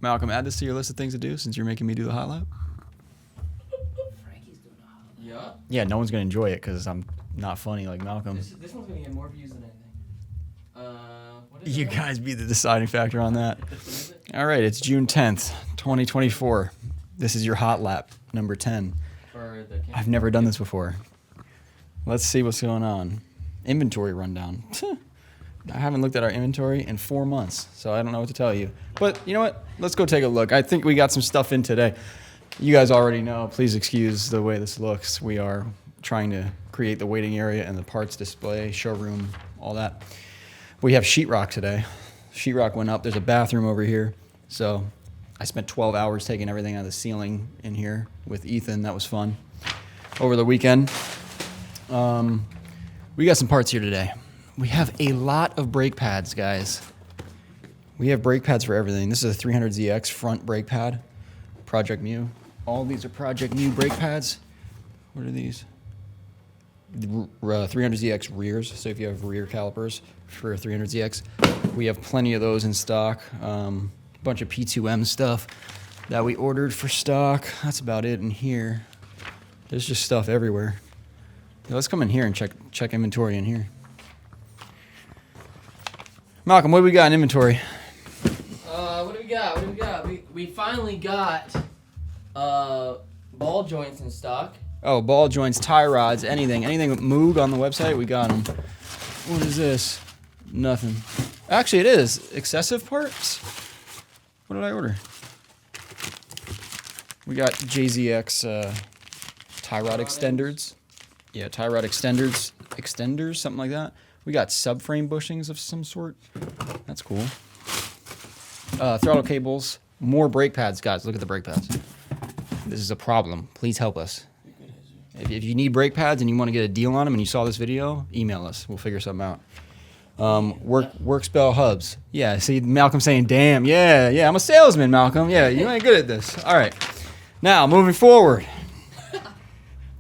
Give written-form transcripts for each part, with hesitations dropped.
Malcolm, add this to your list of things to do since you're making me do the hot lap. Frankie's doing a hot lap. Yeah, no one's going to enjoy it because I'm not funny like Malcolm. This one's going to get more views than anything. What is You it? guys be the deciding factor on that. All right, it's June 10th, 2024. This is your hot lap, number 10. I've never done this before. Let's see what's going on. Inventory rundown. I haven't looked at our inventory in 4 months, so I don't know what to tell you. But you know what? Let's go take a look. I think we got some stuff in today. You guys already know. Please excuse the way this looks. We are trying to create the waiting area and the parts display, showroom, all that. We have sheetrock today. Sheetrock went up. There's a bathroom over here. So I spent 12 hours taking everything out of the ceiling in here with Ethan. That was fun. Over the weekend, we got some parts here today. We have a lot of brake pads, guys. We have brake pads for everything. This is a 300ZX front brake pad, Project Mu. All these are Project Mu brake pads. What are these? 300ZX rears. So if you have rear calipers for a 300ZX, we have plenty of those in stock. Bunch of P2M stuff that we ordered for stock. That's about it in here. There's just stuff everywhere. Let's come in here and check inventory in here. Malcolm, what do we got in inventory? What do we got? We finally got ball joints in stock. Oh, ball joints, tie rods, anything with Moog on the website, we got them. What is this? Nothing. Actually, it is. Excessive parts? What did I order? We got JZX tie rod extenders. Yeah, tie rod extenders, something like that. We got subframe bushings of some sort. That's cool. Throttle cables, more brake pads, guys. Look at the brake pads. This is a problem. Please help us. If you need brake pads and you want to get a deal on them and you saw this video, email us. We'll figure something out. Work spell hubs. Yeah, see Malcolm saying, damn, yeah, I'm a salesman, Malcolm. Yeah, you ain't good at this. All right. Now, moving forward.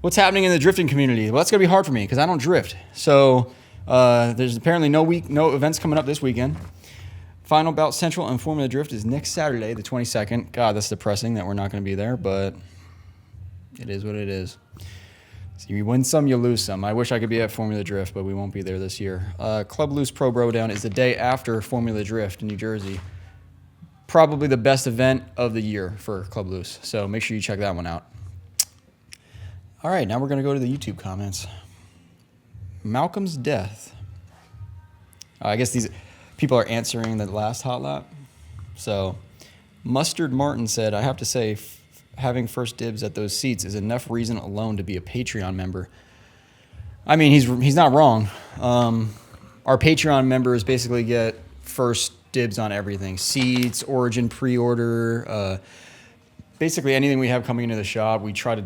What's happening in the drifting community? Well, that's going to be hard for me because I don't drift. So there's apparently no events coming up this weekend. Final Bout Central and Formula Drift is next Saturday, the 22nd. God, that's depressing that we're not going to be there, but it is what it is. So you win some, you lose some. I wish I could be at Formula Drift, but we won't be there this year. Club Loose Pro Bro-Down is the day after Formula Drift in New Jersey. Probably the best event of the year for Club Loose, so make sure you check that one out. All right, now we're going to go to the YouTube comments. Malcolm's death. I guess these people are answering the last hot lap. So, Mustard Martin said, I have to say, having first dibs at those seats is enough reason alone to be a Patreon member. I mean, he's not wrong. Our Patreon members basically get first dibs on everything. Seats, Origin pre-order, basically anything we have coming into the shop, we try to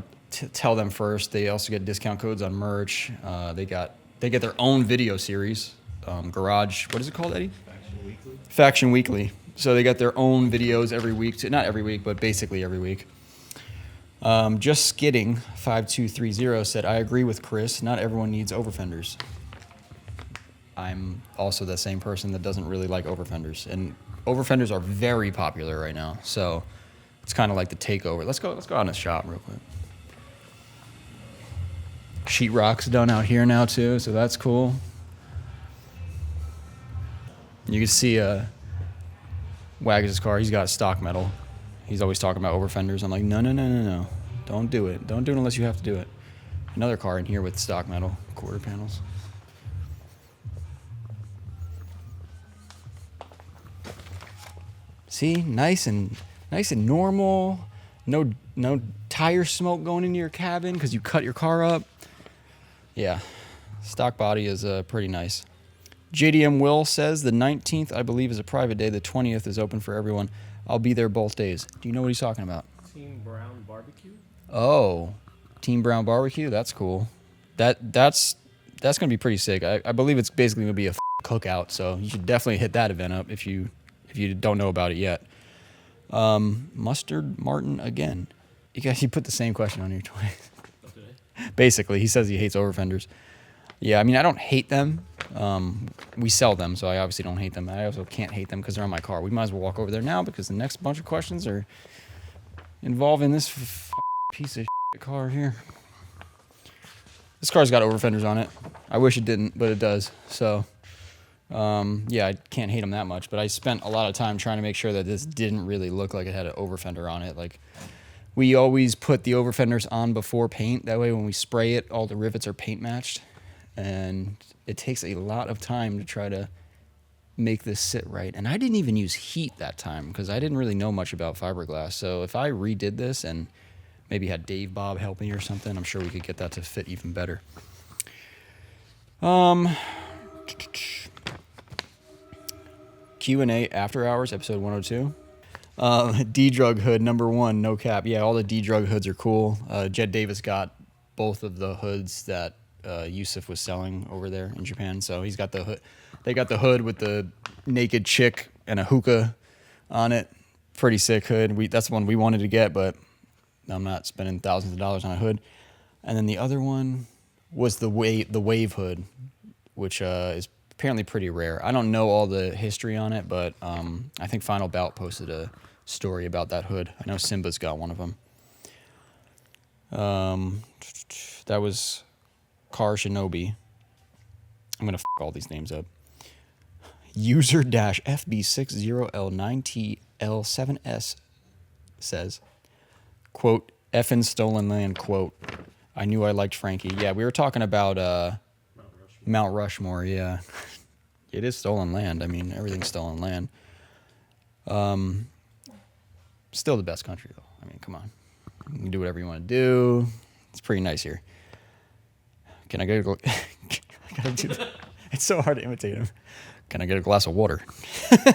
tell them first. They also get discount codes on merch. They get their own video series. Garage, what is it called, Eddie? Faction Weekly. So they got their own videos every week. Not every week, but basically every week. Just Skidding 5230 said, I agree with Chris. Not everyone needs Overfenders. I'm also the same person that doesn't really like Overfenders. And Overfenders are very popular right now. So it's kind of like the takeover. Let's go out in the shop real quick. Sheetrock's done out here now too, so that's cool. You can see Waggis' car. He's got stock metal. He's always talking about Overfenders. I'm like, no. Don't do it. Don't do it unless you have to do it. Another car in here with stock metal, quarter panels. See, nice and normal. No tire smoke going into your cabin because you cut your car up. Yeah, stock body is pretty nice. JDM Will says the 19th, I believe, is a private day. The 20th is open for everyone. I'll be there both days. Do you know what he's talking about? Team Brown Barbecue. Oh, Team Brown Barbecue. That's cool. That's gonna be pretty sick. I believe it's basically gonna be a cookout. So you should definitely hit that event up if you don't know about it yet. Mustard Martin again. You put the same question on your twice. Okay. Basically, he says he hates Overfenders. Yeah, I mean, I don't hate them. We sell them, so I obviously don't hate them. I also can't hate them because they're on my car. We might as well walk over there now because the next bunch of questions are involving this piece of car here. This car's got overfenders on it. I wish it didn't, but it does. So, yeah, I can't hate them that much. But I spent a lot of time trying to make sure that this didn't really look like it had an overfender on it. Like, we always put the overfenders on before paint. That way when we spray it, all the rivets are paint matched. And it takes a lot of time to try to make this sit right. And I didn't even use heat that time because I didn't really know much about fiberglass. So if I redid this and maybe had Dave Bob help me or something, I'm sure we could get that to fit even better. Q&A After Hours, episode 102. D-Drug hood, number 1, no cap. Yeah, all the D-Drug hoods are cool. Jed Davis got both of the hoods that Yusuf was selling over there in Japan. So he's got the hood. They got the hood with the naked chick and a hookah on it. Pretty sick hood. That's the one we wanted to get, but I'm not spending thousands of dollars on a hood. And then the other one was the wave hood, which is apparently pretty rare. I don't know all the history on it, but I think Final Bout posted a story about that hood. I know Simba's got one of them. That was Car Shinobi. I'm going to all these names up. User-FB60L9TL7S says, quote, effing stolen land, quote, I knew I liked Frankie. Yeah, we were talking about Mount Rushmore, yeah. It is stolen land. I mean, everything's stolen land. Still the best country, though. I mean, come on. You can do whatever you want to do. It's pretty nice here. Can I get a I gotta do that. It's so hard to imitate him. Can I get a glass of water?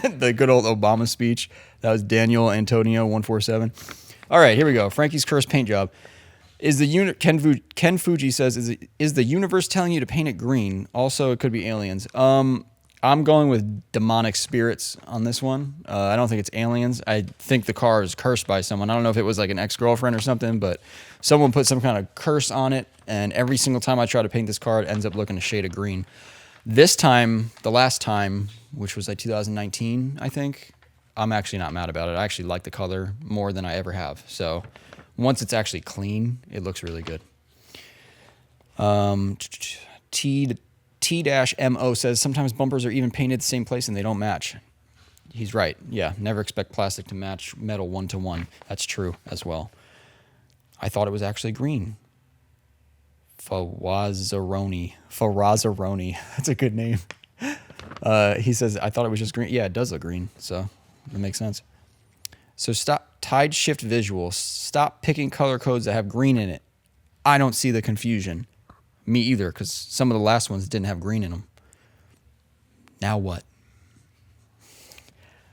The good old Obama speech. That was Daniel Antonio 147. All right, here we go. Frankie's cursed paint job. Is the Ken Fuji says, is the universe telling you to paint it green? Also, it could be aliens. I'm going with demonic spirits on this one. I don't think it's aliens. I think the car is cursed by someone. I don't know if it was like an ex-girlfriend or something, but someone put some kind of curse on it, and every single time I try to paint this car, it ends up looking a shade of green. This time, the last time, which was like 2019, I think, I'm actually not mad about it. I actually like the color more than I ever have. So once it's actually clean, it looks really good. T-MO says, sometimes bumpers are even painted the same place and they don't match. He's right. Yeah, never expect plastic to match metal 1-to-1. That's true as well. I thought it was actually green. Farazaroni. That's a good name. He says, I thought it was just green. Yeah, it does look green, so that makes sense. So stop tide shift visual. Stop picking color codes that have green in it. I don't see the confusion. Me either, because some of the last ones didn't have green in them. Now what?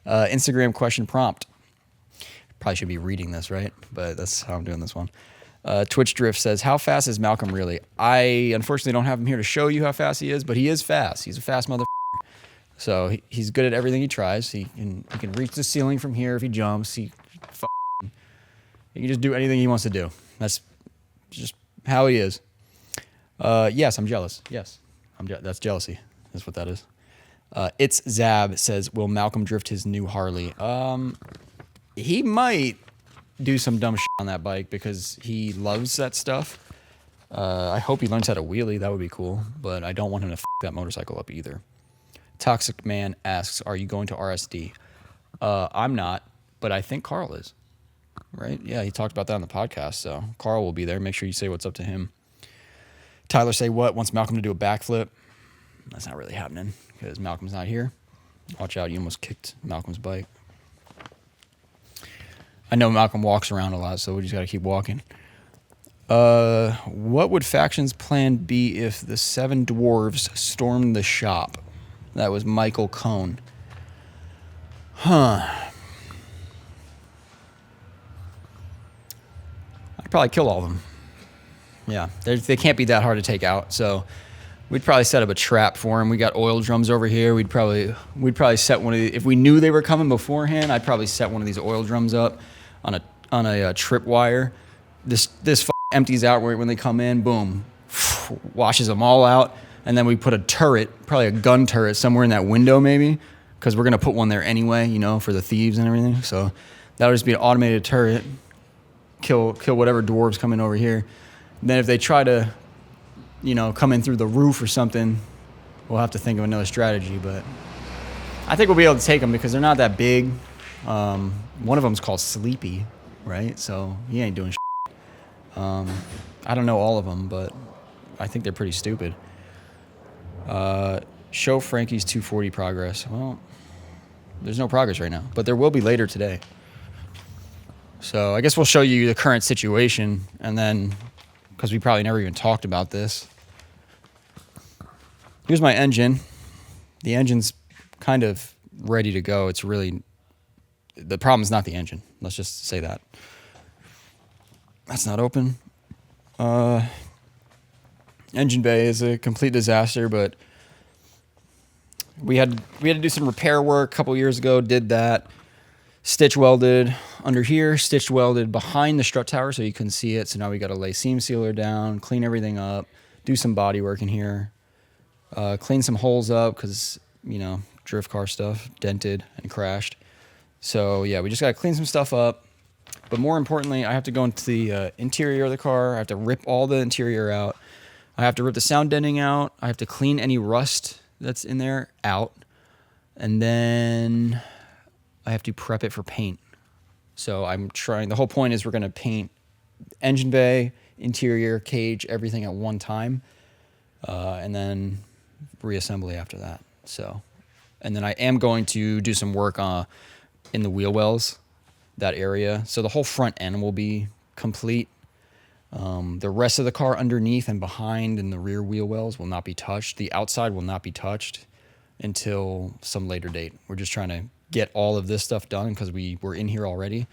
Instagram question prompt. Probably should be reading this, right? But that's how I'm doing this one. Twitch Drift says, how fast is Malcolm really? I unfortunately don't have him here to show you how fast he is, but he is fast. He's a fast motherfucker. So he's good at everything he tries. He can reach the ceiling from here if he jumps. He can just do anything he wants to do. That's just how he is. Yes, I'm jealous. Yes, that's jealousy. That's what that is. It's Zab says, will Malcolm drift his new Harley? He might do some dumb shit on that bike because he loves that stuff. I hope he learns how to wheelie. That would be cool. But I don't want him to f that motorcycle up either. Toxic Man asks, are you going to RSD? I'm not, but I think Carl is. Right? Yeah, he talked about that on the podcast. So Carl will be there. Make sure you say what's up to him. Tyler say what? Wants Malcolm to do a backflip. That's not really happening because Malcolm's not here. Watch out, you almost kicked Malcolm's bike. I know Malcolm walks around a lot, so we just got to keep walking. What would Faction's plan be if the 7 dwarves stormed the shop? That was Michael Cohn. I'd probably kill all of them. Yeah, they can't be that hard to take out, so we'd probably set up a trap for them. We got oil drums over here. We'd probably set one of the, if we knew they were coming beforehand, I'd probably set one of these oil drums up on a trip wire. This empties out when they come in, boom, washes them all out. And then we put a turret, probably a gun turret somewhere in that window maybe, because we're going to put one there anyway, you know, for the thieves and everything. So that'll just be an automated turret, kill whatever dwarves come in over here. And then if they try to, you know, come in through the roof or something, we'll have to think of another strategy. But I think we'll be able to take them because they're not that big. One of them's called Sleepy, right? So he ain't doing shit. I don't know all of them, but I think they're pretty stupid. Show Frankie's 240 progress. Well, there's no progress right now, but there will be later today. So I guess we'll show you the current situation, and then, because we probably never even talked about this. Here's my engine. The engine's kind of ready to go. It's really, the problem is not the engine. Let's just say that. That's not open. Engine bay is a complete disaster, but we had to do some repair work a couple years ago. Did that. Stitch welded under here, stitch welded behind the strut tower so you couldn't see it. So now we got to lay seam sealer down, clean everything up, do some body work in here, clean some holes up because, you know, drift car stuff, dented and crashed. So yeah, we just got to clean some stuff up. But more importantly, I have to go into the interior of the car. I have to rip all the interior out. I have to rip the sound denting out. I have to clean any rust that's in there out. And then I have to prep it for paint. So I'm trying, the whole point is we're going to paint engine bay, interior, cage, everything at one time. And then reassembly after that. So, and then I am going to do some work in the wheel wells, that area. So the whole front end will be complete. The rest of the car underneath and behind and the rear wheel wells will not be touched. The outside will not be touched until some later date. We're just trying to get all of this stuff done because we were in here already.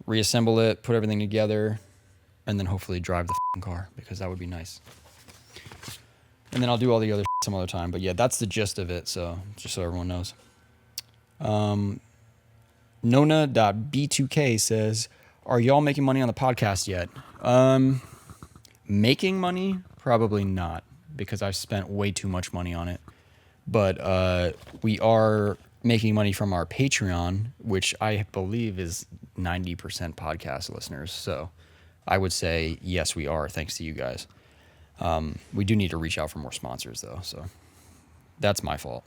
Reassemble it, put everything together, and then hopefully drive the car because that would be nice. And then I'll do all the other some other time. But yeah, that's the gist of it. So just so everyone knows. Nona.b2k says, are y'all making money on the podcast yet? Making money? Probably not, because I've spent way too much money on it. But we are making money from our Patreon, which I believe is 90% podcast listeners. So I would say, yes, we are, thanks to you guys. We do need to reach out for more sponsors, though. So that's my fault.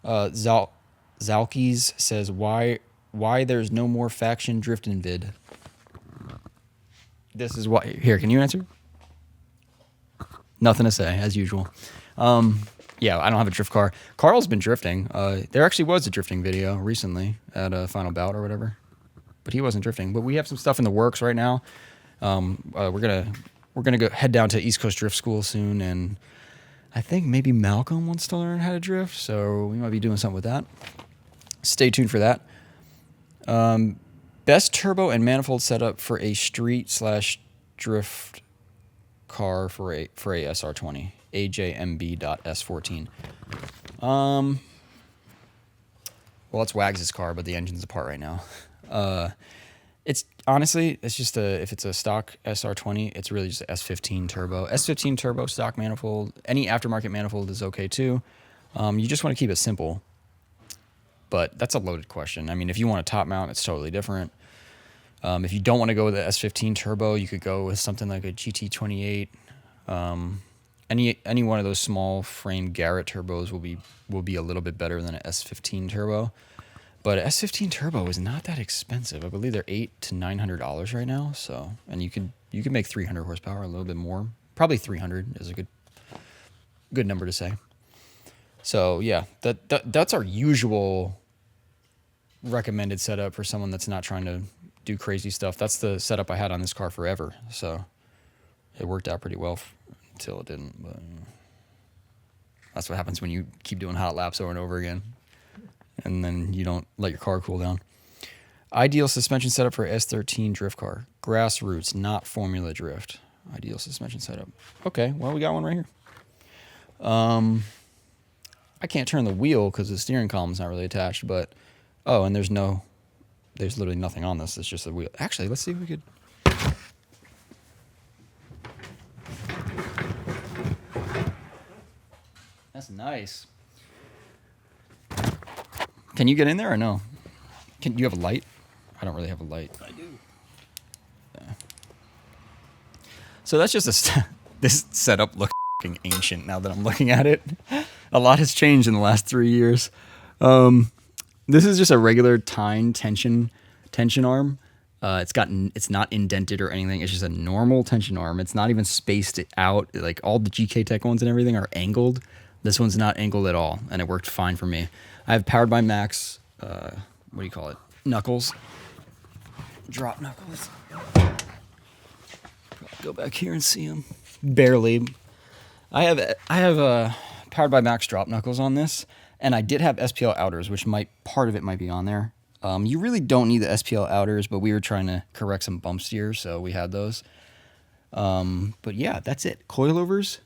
Zalkis says, why there's no more faction drifting vid? This is why. Here, can you answer? Nothing to say, as usual. Yeah, I don't have a drift car. Carl's been drifting. There actually was a drifting video recently at a Final Bout or whatever, but he wasn't drifting. But we have some stuff in the works right now. We're gonna go head down to East Coast Drift School soon, and I think maybe Malcolm wants to learn how to drift, so we might be doing something with that. Stay tuned for that. Best turbo and manifold setup for a street/drift car for a SR20. AJMB.S14. Well, it's Wags' car, but the engine's apart right now. It's honestly, it's just if it's a stock SR20, it's really just a S15 turbo. S15 turbo stock manifold. Any aftermarket manifold is okay too. You just want to keep it simple. But that's a loaded question. I mean, if you want a top mount, it's totally different. If you don't want to go with the S15 turbo, you could go with something like a GT28. Any one of those small frame Garrett turbos will be a little bit better than an S15 turbo. But an S15 turbo is not that expensive. I believe they're $800 to $900 right now. So, and you can make 300 horsepower, a little bit more. Probably 300 is a good number to say. So yeah, that's our usual recommended setup for someone that's not trying to do crazy stuff. That's the setup I had on this car forever. So it worked out pretty well until it didn't. But that's what happens when you keep doing hot laps over and over again, and then you don't let your car cool down. Ideal suspension setup for S13 drift car. Grassroots, not Formula Drift. Ideal suspension setup. Okay, well, we got one right here. I can't turn the wheel because the steering column's not really attached, but oh, and there's literally nothing on this. It's just the wheel. Actually, let's see if we could. nice. Can you get in there or no? Do you have a light? I don't really have a light. I do. Yeah. So that's just this setup looks fucking ancient now that I'm looking at it. A lot has changed in the last 3 years. This is just a regular tine tension arm. It's not indented or anything. It's just a normal tension arm. It's not even spaced out. Like all the GK Tech ones and everything are angled. This one's not angled at all, and it worked fine for me. I have powered by Max. What do you call it? Knuckles. Drop knuckles. Go back here and see them. Barely. I have powered by Max drop knuckles on this, and I did have SPL outers, which part of it might be on there. You really don't need the SPL outers, but we were trying to correct some bump steers, so we had those. But yeah, that's it. Coilovers,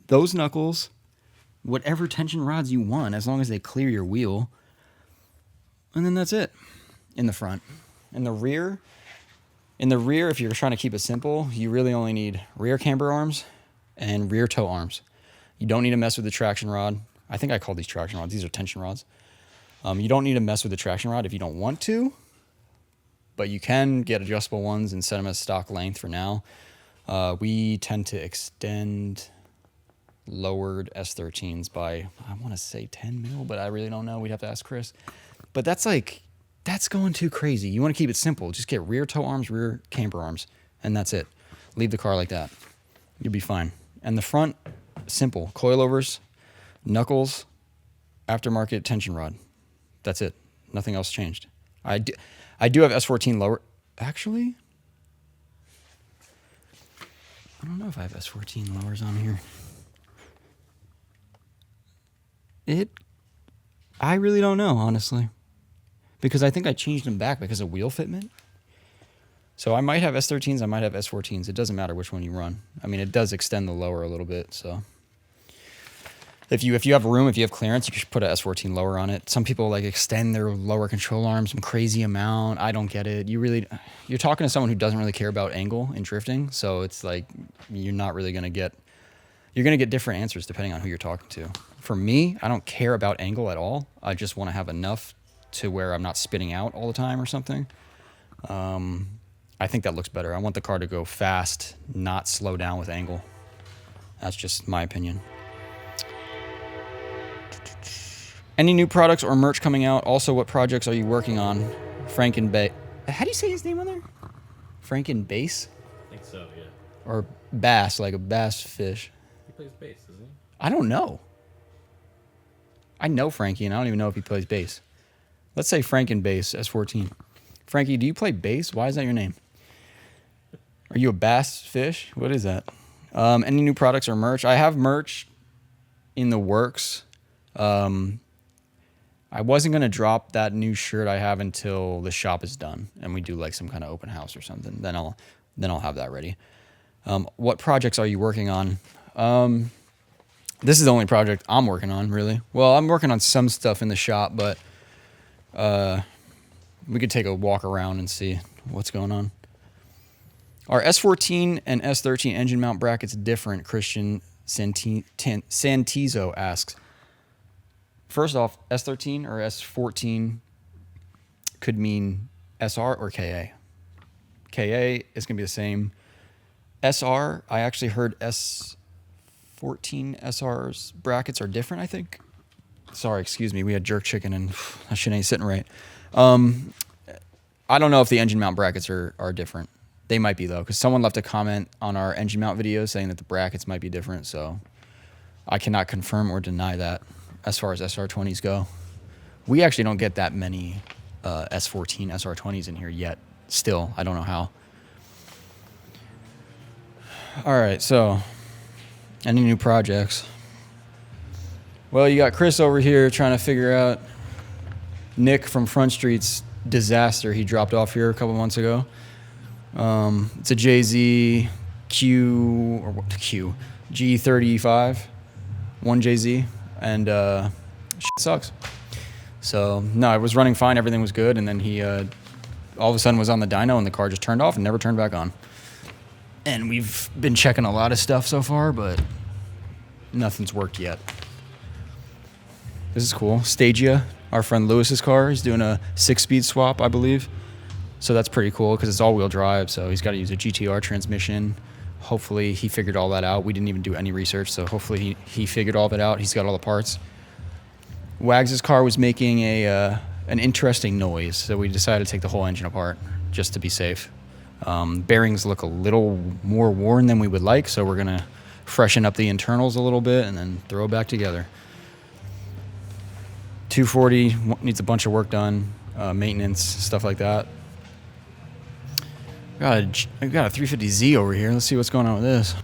those knuckles, whatever tension rods you want, as long as they clear your wheel. And then that's it in the front. In the rear, if you're trying to keep it simple, you really only need rear camber arms and rear toe arms. You don't need to mess with the traction rod. I think I call these traction rods. These are tension rods. You don't need to mess with the traction rod if you don't want to, but you can get adjustable ones and set them as stock length for now. We tend to extend lowered S13s by, I want to say 10 mil, but I really don't know. We'd have to ask Chris. But that's going too crazy. You want to keep it simple. Just get rear toe arms, rear camber arms, and that's it. Leave the car like that. You'll be fine. And the front, simple. Coilovers, knuckles, aftermarket tension rod. That's it. Nothing else changed. I do have S14 lower. Actually, I don't know if I have S14 lowers on here. I really don't know, honestly. Because I think I changed them back because of wheel fitment. So I might have S13s, I might have S14s. It doesn't matter which one you run. I mean, it does extend the lower a little bit, so. If you have room, if you have clearance, you should put a S14 lower on it. Some people like extend their lower control arm some crazy amount. I don't get it. You're talking to someone who doesn't really care about angle and drifting, so it's like you're not really going to get different answers depending on who you're talking to. For me, I don't care about angle at all. I just want to have enough to where I'm not spitting out all the time or something. I think that looks better. I want the car to go fast, not slow down with angle. That's just my opinion. Any new products or merch coming out? Also, what projects are you working on? Frank and Bay. How do you say his name on there? Frank and Bass? I think so, yeah. Or bass, like a bass fish. He plays bass, doesn't he? I don't know. I know Frankie, and I don't even know if he plays bass. Let's say Frank and Bass, S14. Frankie, do you play bass? Why is that your name? Are you a bass fish? What is that? Any new products or merch? I have merch in the works. I wasn't going to drop that new shirt I have until the shop is done and we do like some kind of open house or something. Then I'll have that ready. What projects are you working on? This is the only project I'm working on, really. Well, I'm working on some stuff in the shop, but we could take a walk around and see what's going on. Are S14 and S13 engine mount brackets different? Christian Santizo asks. First off, S13 or S14 could mean SR or KA. KA is going to be the same. SR, I actually heard S14 SR's brackets are different, I think. Sorry, excuse me. We had jerk chicken and that shit ain't sitting right. I don't know if the engine mount brackets are different. They might be, though, because someone left a comment on our engine mount video saying that the brackets might be different, so I cannot confirm or deny that as far as SR20s go. We actually don't get that many S14 SR20s in here yet. Still, I don't know how. All right, so any new projects? Well, you got Chris over here trying to figure out Nick from Front Street's disaster he dropped off here a couple months ago. It's a JZ G35, 1JZ, and shit sucks. So, no, it was running fine, everything was good, and then he all of a sudden was on the dyno and the car just turned off and never turned back on. And we've been checking a lot of stuff so far, but nothing's worked yet. This is cool. Stagia, our friend Lewis's car. He's doing a 6-speed swap, I believe. So that's pretty cool because it's all-wheel drive. So he's got to use a GTR transmission. Hopefully he figured all that out. We didn't even do any research, so hopefully he figured all that out. He's got all the parts. Wags' car was making an interesting noise, so we decided to take the whole engine apart just to be safe. Bearings look a little more worn than we would like, so we're gonna freshen up the internals a little bit and then throw it back together. 240 needs a bunch of work done, maintenance, stuff like that. I've got a 350Z over here. Let's see what's going on with this.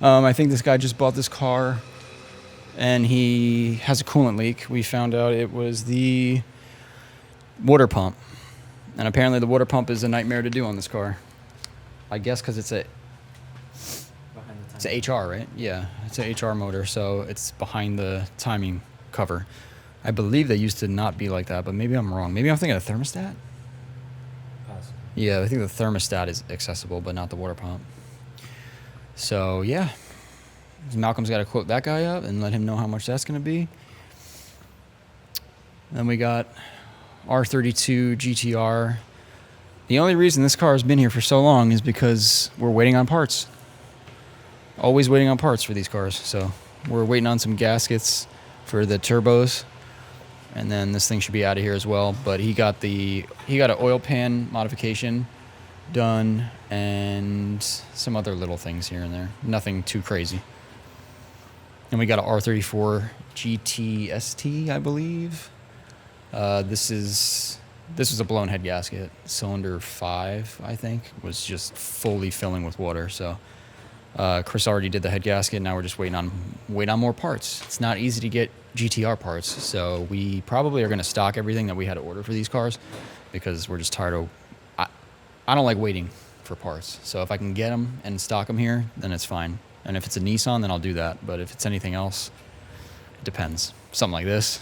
I think this guy just bought this car and he has a coolant leak. We found out it was the water pump. And apparently the water pump is a nightmare to do on this car. I guess because it's an HR, right? Yeah, it's an HR motor, so it's behind the timing cover. I believe they used to not be like that, but maybe I'm wrong. Maybe I'm thinking of thermostat? Possible. Yeah, I think the thermostat is accessible, but not the water pump. So, yeah. Malcolm's got to quote that guy up and let him know how much that's going to be. Then we got R32 GTR. The only reason this car has been here for so long is because we're waiting on parts. Always waiting on parts for these cars. So we're waiting on some gaskets for the turbos. And then this thing should be out of here as well. But he got an oil pan modification done and some other little things here and there. Nothing too crazy. And we got an R34 GTST, I believe. This was a blown head gasket. Cylinder 5, I think, was just fully filling with water. So Chris already did the head gasket. Now we're just waiting on more parts. It's not easy to get GTR parts, so we probably are going to stock everything that we had to order for these cars because we're just tired of. I don't like waiting for parts. So if I can get them and stock them here, then it's fine. And if it's a Nissan, then I'll do that. But if it's anything else, it depends. Something like this.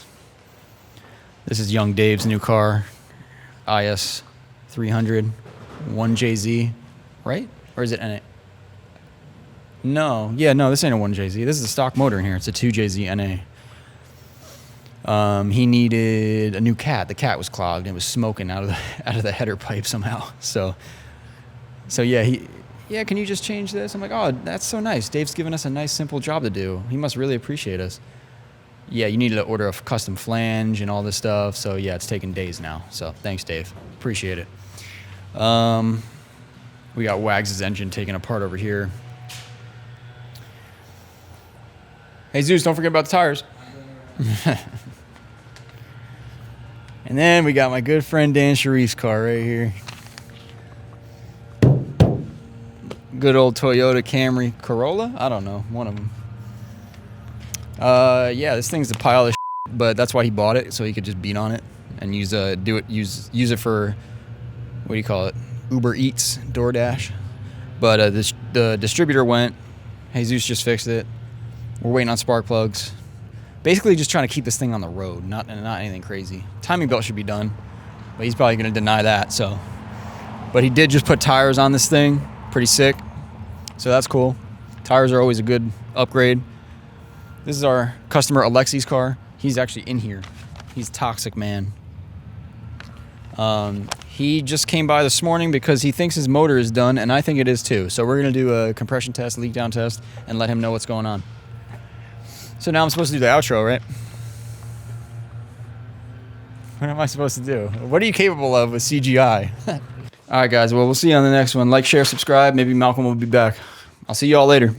This is young Dave's new car, IS 300, 1JZ, right? Or is it NA? No, this ain't a 1JZ. This is a stock motor in here. It's a 2JZ NA. He needed a new cat. The cat was clogged. It was smoking out of the header pipe somehow. So yeah, can you just change this? I'm like, oh, that's so nice. Dave's given us a nice, simple job to do. He must really appreciate us. Yeah, you needed to order a custom flange and all this stuff. So yeah, it's taking days now. So thanks, Dave. Appreciate it. We got Wags' engine taken apart over here. Hey, Zeus, don't forget about the tires. And then we got my good friend Dan Sharif's car right here. Good old Toyota Camry Corolla? I don't know. One of them. Yeah, this thing's a pile of shit, but that's why he bought it, so he could just beat on it and use it for, what do you call it? Uber Eats, DoorDash. But the distributor went. Jesus just fixed it. We're waiting on spark plugs. Basically just trying to keep this thing on the road, not anything crazy. Timing belt should be done, but he's probably going to deny that. So, but he did just put tires on this thing. Pretty sick. So that's cool. Tires are always a good upgrade. This is our customer Alexi's car. He's actually in here. He's toxic, man. He just came by this morning because he thinks his motor is done, and I think it is too. So we're going to do a compression test, leak down test, and let him know what's going on. So now I'm supposed to do the outro, right? What am I supposed to do? What are you capable of with CGI? All right, guys. Well, we'll see you on the next one. Like, share, subscribe. Maybe Malcolm will be back. I'll see you all later.